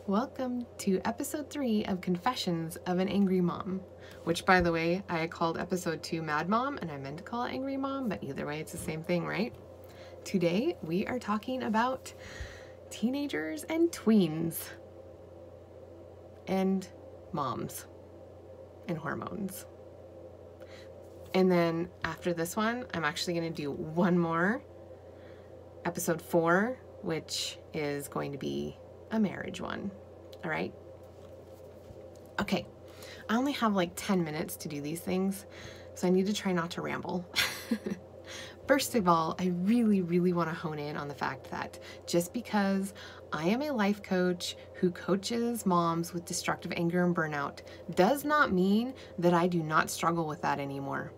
Welcome to episode 3 of Confessions of an Angry Mom, which, by the way, I called episode 2 Mad Mom, and I meant to call it Angry Mom, but either way, it's the same thing, right? Today, we are talking about teenagers and tweens, and moms, and hormones. And then after this one, I'm actually going to do one more, episode 4, which is going to be a marriage one. All right. Okay. I only have like 10 minutes to do these things, so I need to try not to ramble. First of all, I really want to hone in on the fact that just because I am a life coach who coaches moms with destructive anger and burnout does not mean that I do not struggle with that anymore.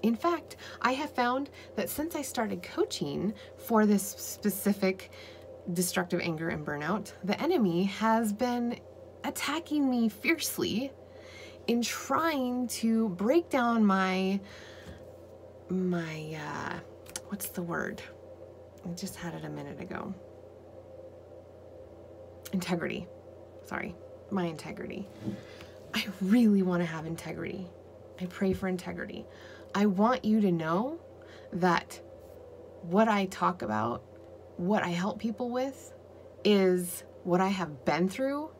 In fact, I have found that since I started coaching for this specific destructive anger and burnout, the enemy has been attacking me fiercely in trying to break down my what's the word? I just had it a minute ago. Integrity. Sorry, my integrity. I really want to have integrity. I pray for integrity. I want you to know that what I talk about, what I help people with, is what I have been through,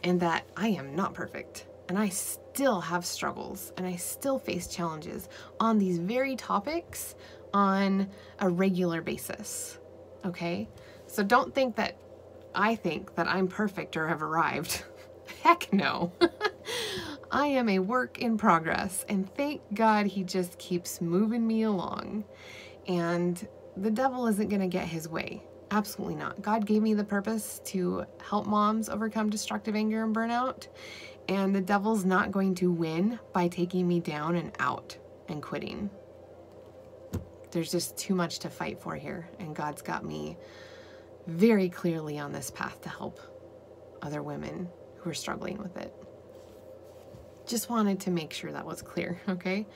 and that I am not perfect, and I still have struggles, and I still face challenges on these very topics on a regular basis. Okay? So don't think that I think that I'm perfect or have arrived. Heck no. I am a work in progress, and thank God he just keeps moving me along. And the devil isn't going to get his way. Absolutely not. God gave me the purpose to help moms overcome destructive anger and burnout, and the devil's not going to win by taking me down and out and quitting. There's just too much to fight for here, and God's got me very clearly on this path to help other women who are struggling with it. Just wanted to make sure that was clear, okay?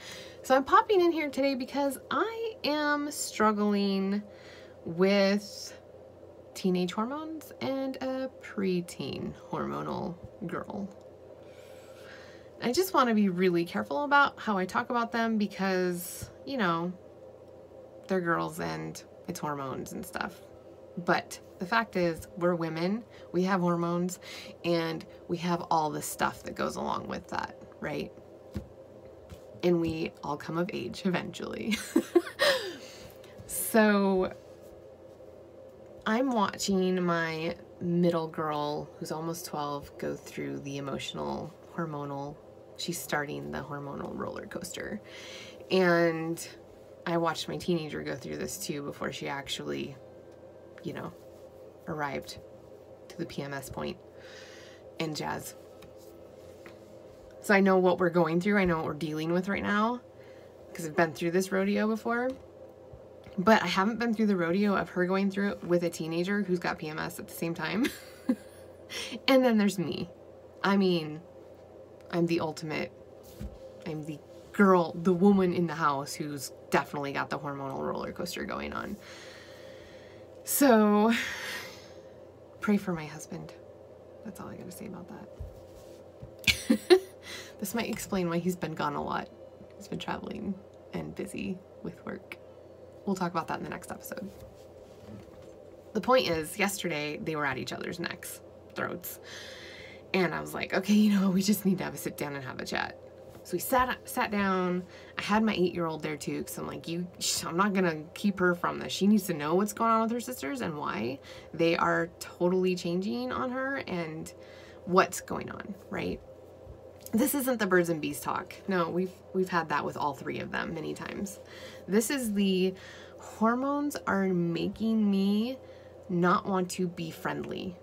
So I'm popping in here today because I am struggling with teenage hormones and a preteen hormonal girl. I just want to be really careful about how I talk about them because, you know, they're girls and it's hormones and stuff. But the fact is, we're women, we have hormones, and we have all the stuff that goes along with that, right? And we all come of age eventually. So I'm watching my middle girl, who's almost 12, go through the emotional hormonal, she's starting the hormonal roller coaster. And I watched my teenager go through this too before she actually, you know, arrived to the PMS point and jazz. So I know what we're going through. I know what we're dealing with right now because I've been through this rodeo before. But I haven't been through the rodeo of her going through it with a teenager who's got PMS at the same time. And then there's me. I mean, I'm the ultimate, I'm the girl, the woman in the house who's definitely got the hormonal roller coaster going on. So pray for my husband. That's all I gotta say about that. This might explain why he's been gone a lot. He's been traveling and busy with work. We'll talk about that in the next episode. The point is, yesterday they were at each other's throats. And I was like, okay, you know, we just need to have a sit down and have a chat. So we sat down. I had my 8-year-old there too, because I'm like, I'm not gonna keep her from this. She needs to know what's going on with her sisters and why they are totally changing on her and what's going on, right? This isn't the birds and bees talk. No, we've had that with all 3 of them many times. This is the hormones are making me not want to be friendly.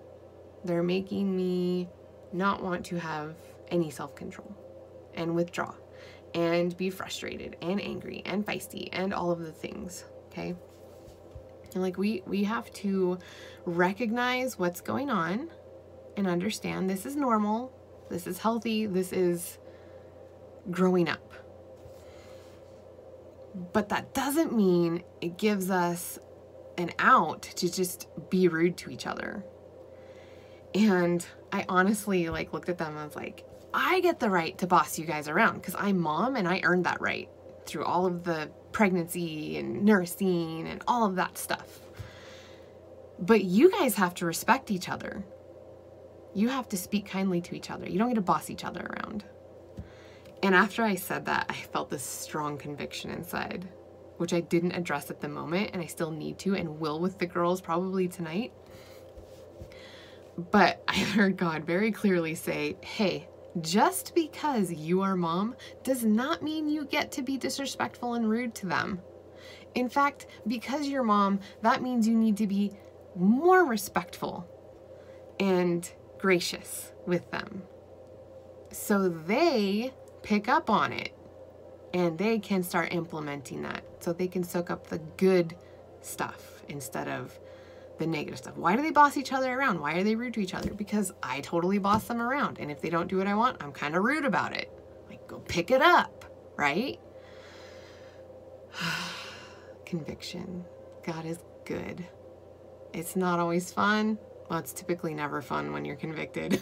They're making me not want to have any self-control and withdraw and be frustrated and angry and feisty and all of the things, okay? And like we have to recognize what's going on and understand this is normal. This is healthy. This is growing up. But that doesn't mean it gives us an out to just be rude to each other. And I honestly like looked at them and I was like, I get the right to boss you guys around because I'm mom and I earned that right through all of the pregnancy and nursing and all of that stuff. But you guys have to respect each other. You have to speak kindly to each other. You don't get to boss each other around. And after I said that, I felt this strong conviction inside, which I didn't address at the moment, and I still need to and will with the girls probably tonight. But I heard God very clearly say, hey, just because you are mom does not mean you get to be disrespectful and rude to them. In fact, because you're mom, that means you need to be more respectful and gracious with them. So they pick up on it and they can start implementing that. So they can soak up the good stuff instead of the negative stuff. Why do they boss each other around? Why are they rude to each other? Because I totally boss them around. And if they don't do what I want, I'm kind of rude about it. Like, go pick it up, right? Conviction. God is good. It's not always fun. Well, it's typically never fun when you're convicted.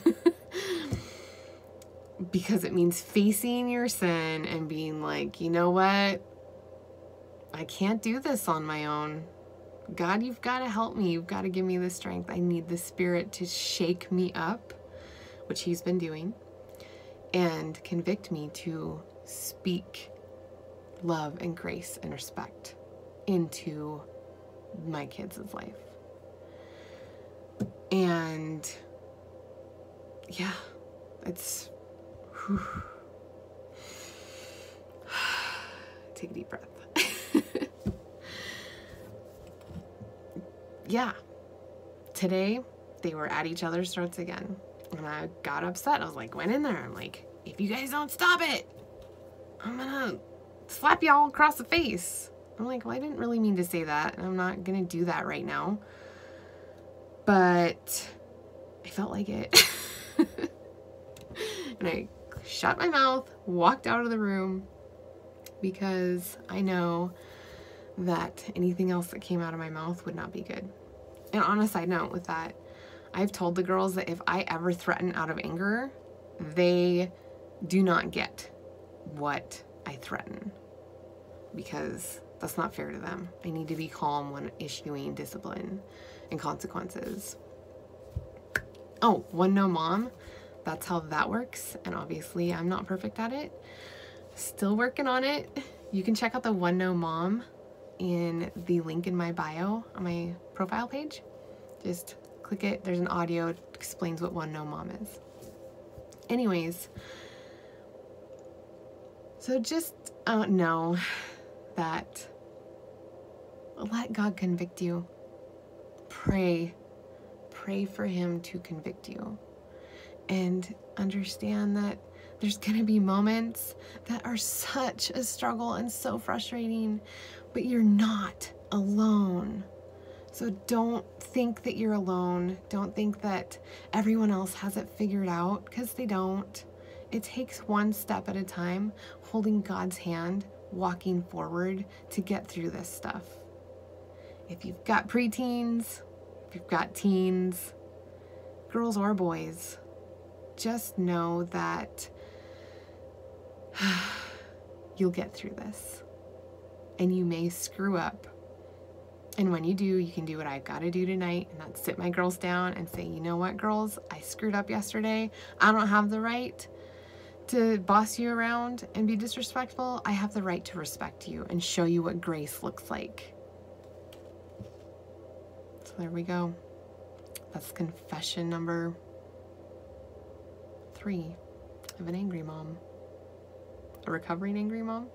Because it means facing your sin and being like, you know what? I can't do this on my own. God, you've got to help me. You've got to give me the strength. I need the Spirit to shake me up, which He's been doing, and convict me to speak love and grace and respect into my kids' life. And yeah, it's, whew. Take a deep breath. Yeah, today they were at each other's throats again, and I got upset. I was like, went in there. I'm like, if you guys don't stop it, I'm gonna slap you all across the face. I'm like, well, I didn't really mean to say that. I'm not gonna do that right now, but I felt like it. And I shut my mouth, walked out of the room, because I know that anything else that came out of my mouth would not be good. And on a side note with that, I've told the girls that if I ever threaten out of anger, they do not get what I threaten, because that's not fair to them. I need to be calm when issuing discipline and consequences. Oh, one no mom, that's how that works. And obviously I'm not perfect at it. Still working on it. You can check out the One No Mom in the link in my bio on my profile page. Just click it. There's an audio. It explains what One No Mom is. Anyways, so just know that let God convict you. Pray for Him to convict you, and understand that there's going to be moments that are such a struggle and so frustrating, but you're not alone. So don't think that you're alone. Don't think that everyone else has it figured out, because they don't. It takes one step at a time, holding God's hand, walking forward to get through this stuff. If you've got preteens, if you've got teens, girls or boys, just know that you'll get through this. And you may screw up. And when you do, you can do what I've got to do tonight, and that's sit my girls down and say, you know what, girls, I screwed up yesterday. I don't have the right to boss you around and be disrespectful. I have the right to respect you and show you what grace looks like. So there we go. That's confession number 3 of an angry mom. A recovering angry mom.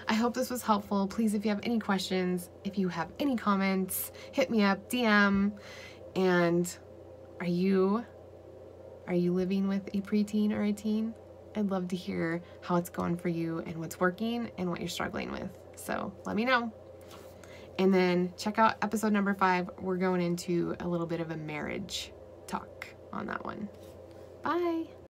I hope this was helpful. Please, if you have any questions, if you have any comments, hit me up, DM. And are you living with a preteen or a teen? I'd love to hear how it's going for you and what's working and what you're struggling with. So let me know. And then check out episode number 5. We're going into a little bit of a marriage talk on that one. Bye.